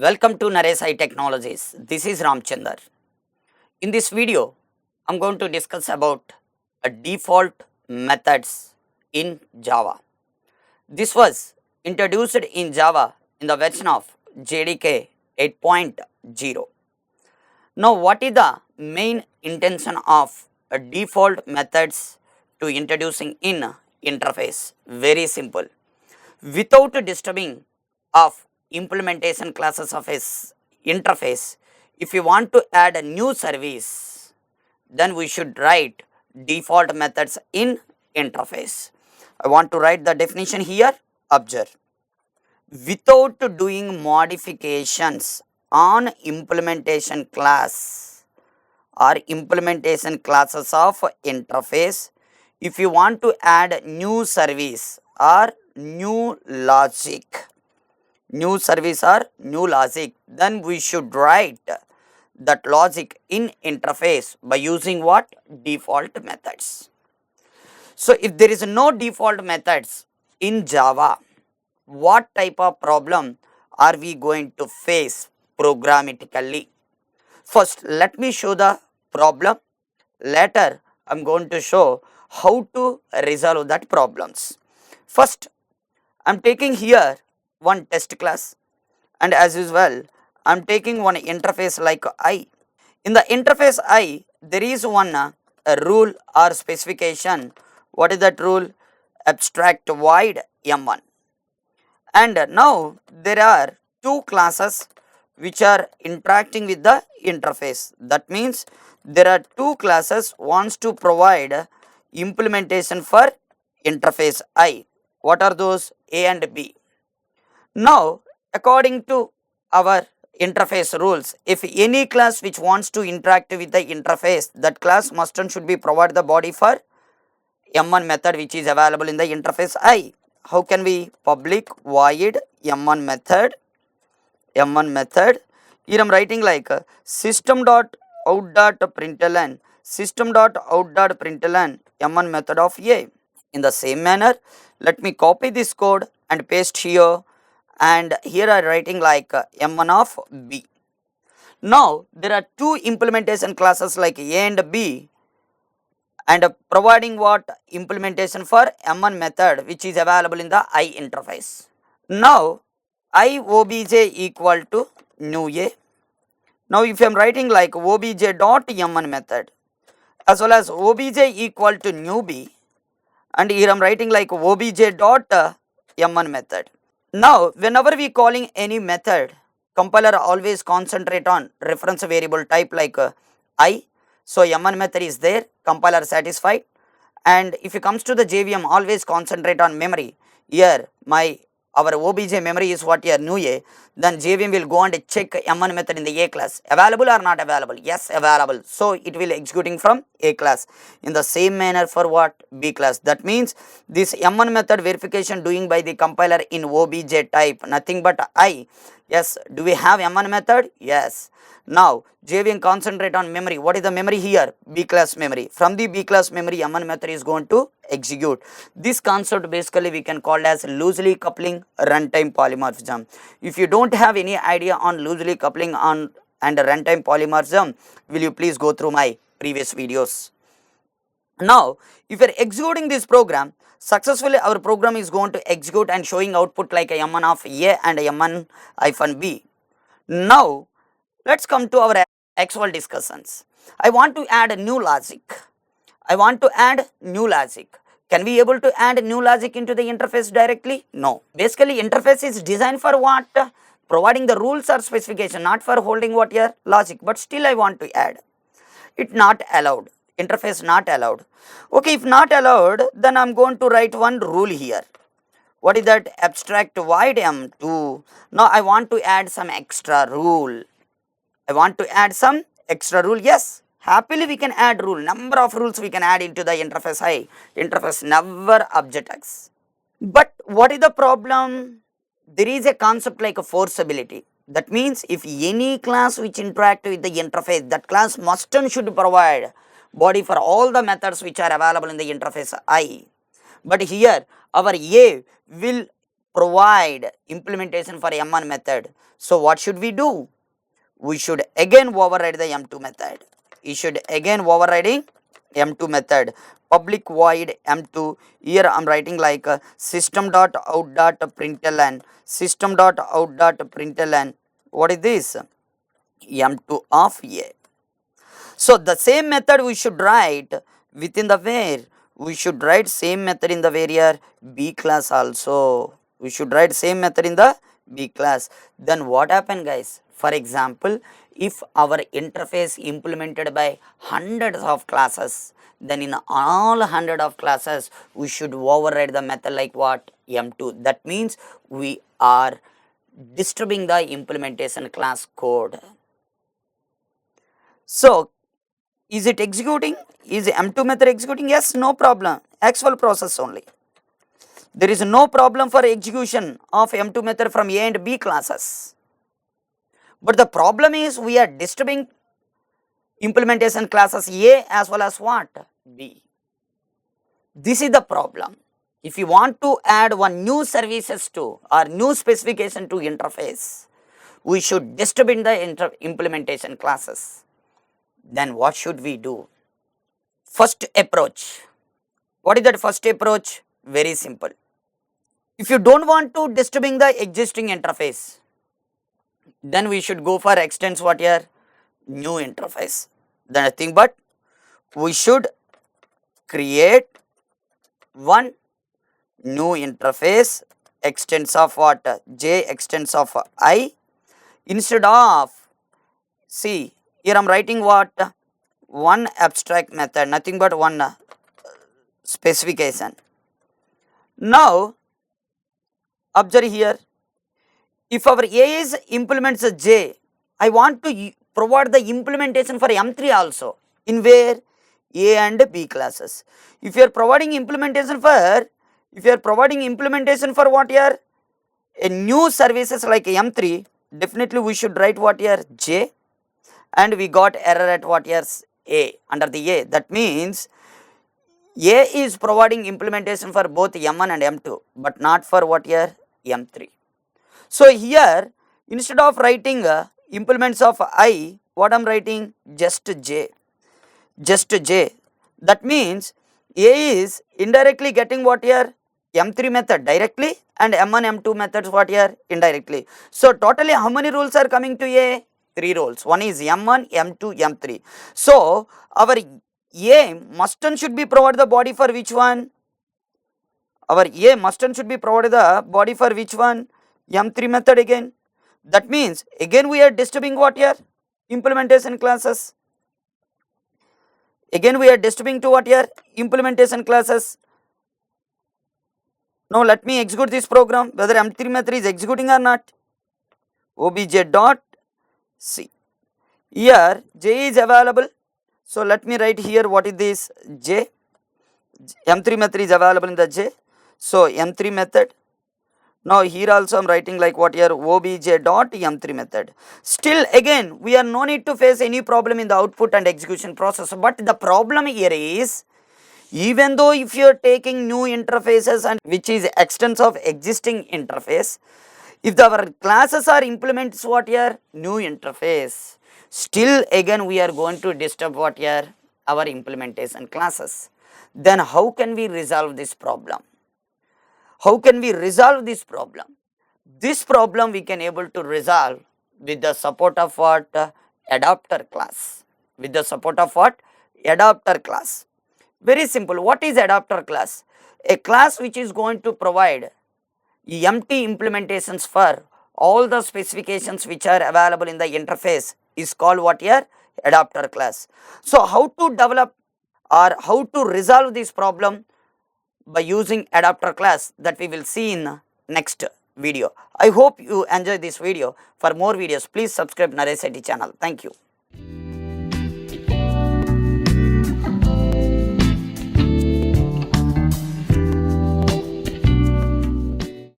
Welcome to Naresh IT Technologies. This is Ram Chandra. In this video, I am going to discuss about a default methods in Java. This was introduced in Java in the version of JDK 8.0. Now, what is the main intention of a default methods to introducing in interface? Very simple. Without disturbing of implementation classes of a interface, if you want to add a new service, then we should write default methods in interface. I want to write the definition here. Observe. Without doing modifications on implementation class or implementation classes of interface, if you want to add new service or new logic, then we should write that logic in interface by using what? Default methods. So if there is no default methods in Java, what type of problem are we going to face programmatically? First, let me show the problem. Later, I am going to show how to resolve that problems. First, I am taking here one test class, and as usual I am taking one interface like I. In the interface I, there is one a rule or specification. What is that rule? Abstract void M1. And now there are two classes which are interacting with the interface. That means there are two classes wants to provide implementation for interface I. What are those? A and B. Now, according to our interface rules, if any class which wants to interact with the interface, that class must and should be provide the body for M1 method which is available in the interface I. How can we? Public void M1 method. Here I am writing like system.out.println M1 method of A. In the same manner, let me copy this code and paste here, and here I am writing like M1 of B. Now there are two implementation classes like A and B, and providing what? Implementation for M1 method which is available in the I interface. Now I obj equal to new A. Now if I am writing like obj dot M1 method as well as obj equal to new B, and here I am writing like obj dot M1 method. Now whenever we calling any method, compiler always concentrate on reference variable type like I. So M1 method is there, compiler satisfied. And if it comes to the JVM, always concentrate on memory. Here our obj memory is what here new A, then JVM will go and check M1 method in the A class, available or not available? Yes, available. So it will executing from A class. In the same manner for what? B class. That means this M1 method verification doing by the compiler in obj type, nothing but I. Yes, do we have M1 method? Yes. Now JVM concentrate on memory. What is the memory here? B class memory. From the B class memory, M1 method is going to execute. This concept basically we can call as loosely coupling runtime polymorphism. If you don't have any idea on loosely coupling and runtime polymorphism, will you please go through my previous videos. Now if you are executing this program successfully, our program is going to execute and showing output like a M1 of A and M1-B. Now let's come to our actual discussions. I want to add a new logic. Can we able to add new logic into the interface directly? No. Basically interface is designed for what? Providing the rules or specification, not for holding what your logic, but still I want to add. It not allowed. Interface not allowed. Okay, if not allowed, then I am going to write one rule here. What is that? Abstract void M2. Now I want to add some extra rule. Yes, happily we can add rule. Number of rules we can add into the interface I. Interface never objects. But what is the problem? There is a concept like a forceability. That means if any class which interact with the interface, that class must and should provide body for all the methods which are available in the interface I. But here our A will provide implementation for M1 method. So what should we do? We should again override the M2 method. We should again overriding M2 method. Public void M2. Here I am writing like system.out.println. System.out.println. What is this? M2 of A. So the same method we should write within the where. We should write same method in the where B class also. We should write same method in the B class. Then what happen, guys? For example, if our interface implemented by hundreds of classes, then in all 100 of classes we should override the method like what? M2. That means we are disturbing the implementation class code. So is it executing? Is M2 method executing? Yes, no problem. Actual process only. There is no problem for execution of M2 method from A and B classes. But the problem is we are disturbing implementation classes A as well as what? B. This is the problem. If you want to add one new services to or new specification to interface, we should disturb in the implementation classes. Then what should we do? First approach. What is that first approach? Very simple. If you don't want to disturbing the existing interface, then we should go for extends what here? New interface. Then nothing but we should create one new interface extends of what? J extends of I. Instead of, see, here I am writing what? One abstract method, nothing but one specification. Now, observe here, if our A is implements J, I want to provide the implementation for M3 also, in where? A and B classes. If you are providing implementation for, what here? A new services like M3, definitely we should write what here? J. And we got error at what here? A, under the A. That means A is providing implementation for both M1 and M2, but not for what here? M3. So here, instead of writing implements of I, what I am writing? Just J. Just J. That means A is indirectly getting what here? M3 method directly and M1, M2 methods what here? Indirectly. So totally how many rules are coming to A? 3 rules. One is M1, M2, M3. So our A must and should be provided the body for which one? Our A must and should be provided the body for which one? M3 method again. That means again we are disturbing what here? Implementation classes. Again we are disturbing to what here? Implementation classes. Now let me execute this program, whether M3 method is executing or not. Obj dot C. Here J is available. So let me write here what is this? J. M3 method is available in the J. So M3 method. Now here also I am writing like what here? Obj dot M3 method. Still again we are no need to face any problem in the output and execution process. But the problem here is, even though if you are taking new interfaces and which is extents of existing interface, if our classes are implements what here? New interface, still again we are going to disturb what here? Our implementation classes. Then how can we resolve this problem? How can we resolve this problem? This problem we can able to resolve with the support of what? Adapter class. With the support of what? Adapter class. Very simple. What is adapter class? A class which is going to provide empty implementations for all the specifications which are available in the interface is called what here? Adapter class. So how to develop or how to resolve this problem by using adapter class, that we will see in next video. I hope you enjoy this video. For more videos, please subscribe Naresh IT channel. Thank you.